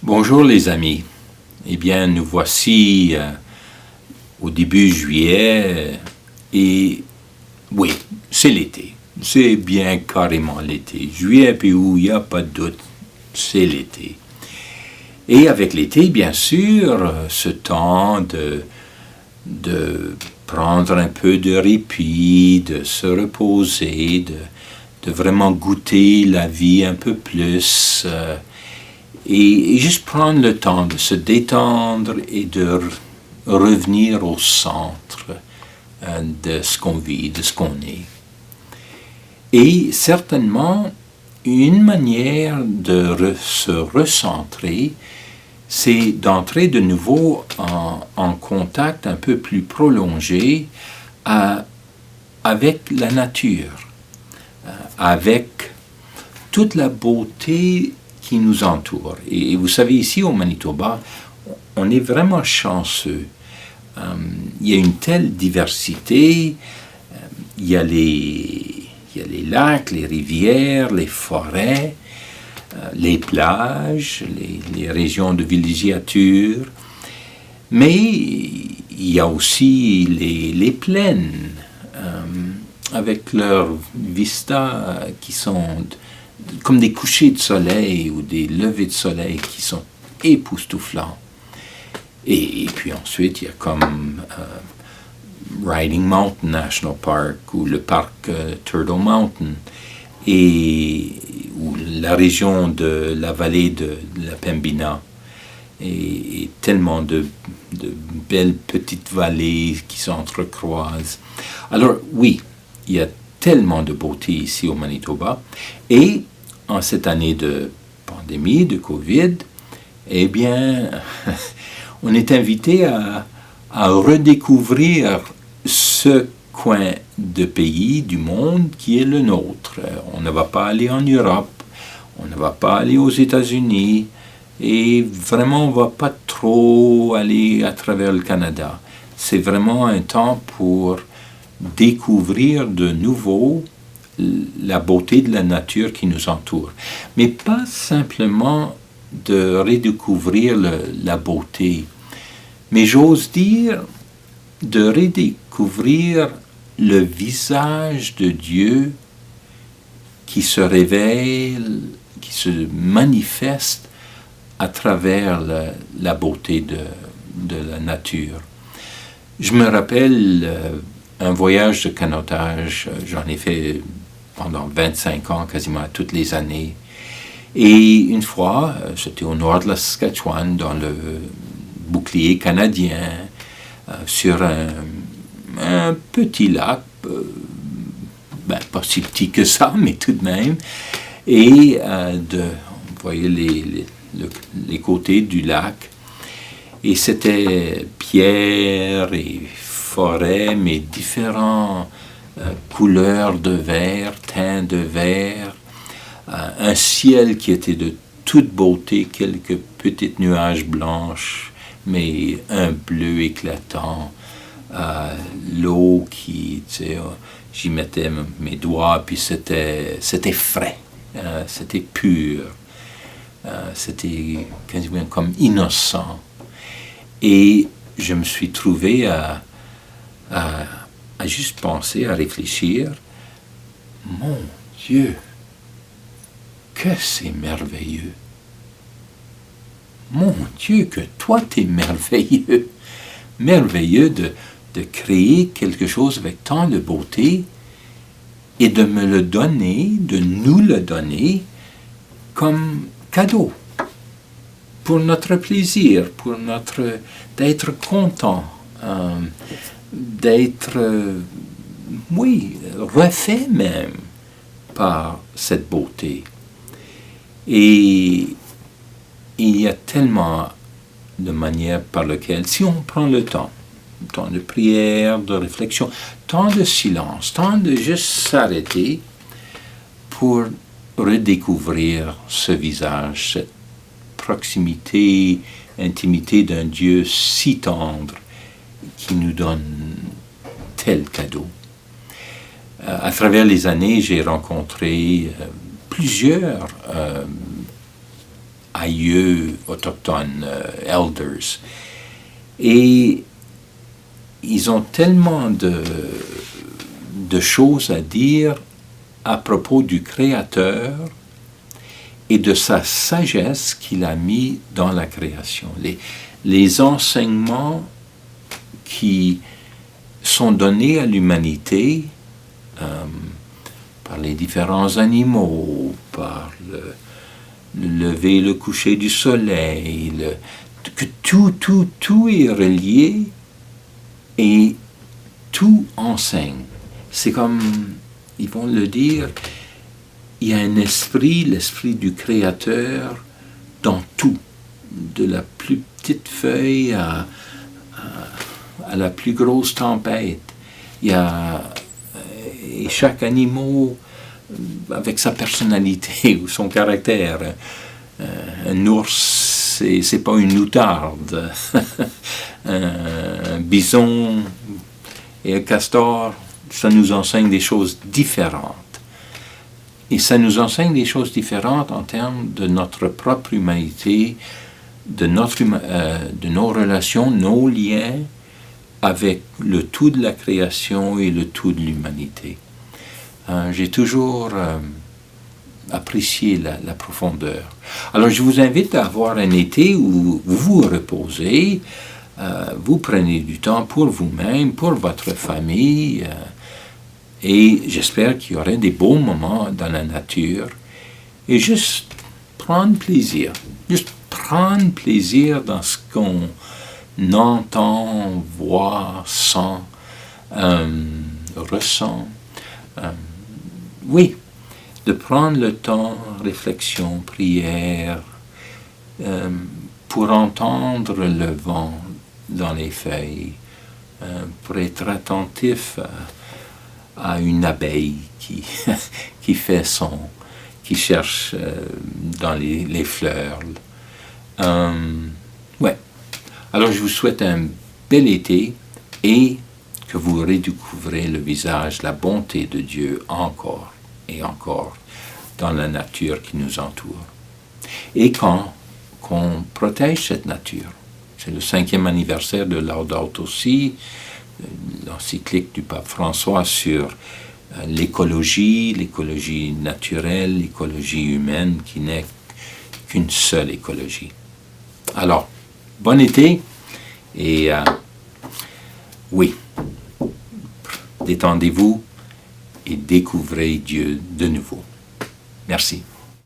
Bonjour les amis. Eh bien, nous voici au début juillet et oui, c'est l'été. C'est bien carrément l'été. Juillet puis août, il n'y a pas de doute, c'est l'été. Et avec l'été, bien sûr, ce temps de prendre un peu de répit, de se reposer, de vraiment goûter la vie un peu plus. Et juste prendre le temps de se détendre et de revenir au centre de ce qu'on vit, de ce qu'on est. Et certainement, une manière de se recentrer, c'est d'entrer de nouveau en contact un peu plus prolongé avec la nature, avec toute la beauté qui nous entoure. Et vous savez, ici au Manitoba, on est vraiment chanceux. Il y a une telle diversité. Il y a les lacs, les rivières, les forêts, les plages, les régions de villégiature. Mais il y a aussi les plaines, avec leurs vistas qui sont comme des couchers de soleil ou des levées de soleil qui sont époustouflants. Et puis ensuite, il y a comme Riding Mountain National Park ou le parc Turtle Mountain ou la région de la vallée de la Pembina et tellement de belles petites vallées qui s'entrecroisent. Alors oui, il y a tellement de beauté ici au Manitoba. Et en cette année de pandémie, de COVID, eh bien, on est invité à redécouvrir ce coin de pays du monde qui est le nôtre. On ne va pas aller en Europe, on ne va pas aller aux États-Unis, et vraiment, on ne va pas trop aller à travers le Canada. C'est vraiment un temps pour découvrir de nouveau la beauté de la nature qui nous entoure. Mais pas simplement de redécouvrir la beauté, mais j'ose dire de redécouvrir le visage de Dieu qui se révèle, qui se manifeste à travers la beauté de la nature. Je me rappelle un voyage de canotage, j'en ai fait pendant 25 ans, quasiment toutes les années. Et une fois, j'étais au nord de la Saskatchewan, dans le bouclier canadien, sur un petit lac, pas si petit que ça, mais tout de même. Et on voyait les côtés du lac. Et c'était pierre et forêt, mais différentes couleurs de vert, teints de vert, un ciel qui était de toute beauté, quelques petites nuages blanches, mais un bleu éclatant, l'eau qui, tu sais, j'y mettais mes doigts, puis c'était frais, c'était pur, c'était quasiment comme innocent. Et je me suis trouvé à juste penser, à réfléchir, mon Dieu, que c'est merveilleux. Mon Dieu, que toi t'es merveilleux. Merveilleux de créer quelque chose avec tant de beauté et de me le donner, de nous le donner comme cadeau. Pour notre plaisir, d'être content, d'être, refait même par cette beauté. Et il y a tellement de manières par lesquelles, si on prend le temps de prière, de réflexion, temps de silence, temps de juste s'arrêter pour redécouvrir ce visage, cette proximité, intimité d'un Dieu si tendre qui nous donne tel cadeau. À travers les années, j'ai rencontré plusieurs aïeux autochtones, elders. Et ils ont tellement de choses à dire à propos du Créateur et de sa sagesse qu'il a mis dans la création. Les enseignements qui sont donnés à l'humanité par les différents animaux, par le lever et le coucher du soleil, que tout est relié et tout enseigne. C'est comme, ils vont le dire, il y a un esprit, l'esprit du Créateur, dans tout, de la plus petite feuille à la plus grosse tempête. Il y a, et chaque animal avec sa personnalité ou son caractère. Un ours, c'est pas une outarde. Un bison et un castor, ça nous enseigne des choses différentes. Et ça nous enseigne des choses différentes en termes de notre propre humanité, de nos relations, nos liens avec le tout de la création et le tout de l'humanité. J'ai toujours apprécié la profondeur. Alors je vous invite à avoir un été où vous vous reposez, vous prenez du temps pour vous-même, pour votre famille, et j'espère qu'il y aura des beaux moments dans la nature, et juste prendre plaisir dans ce qu'on entend, voit, sent, ressent. Oui, de prendre le temps, réflexion, prière, pour entendre le vent dans les feuilles, pour être attentif à une abeille qui fait son, qui cherche dans les fleurs. Ouais. Alors je vous souhaite un bel été et que vous redécouvrez le visage, la bonté de Dieu encore et encore dans la nature qui nous entoure. Et qu'on protège cette nature. C'est le 5e anniversaire de Laudato Si, l'encyclique du pape François sur l'écologie naturelle, l'écologie humaine qui n'est qu'une seule écologie. Alors, bon été et oui, détendez-vous et découvrez Dieu de nouveau. Merci.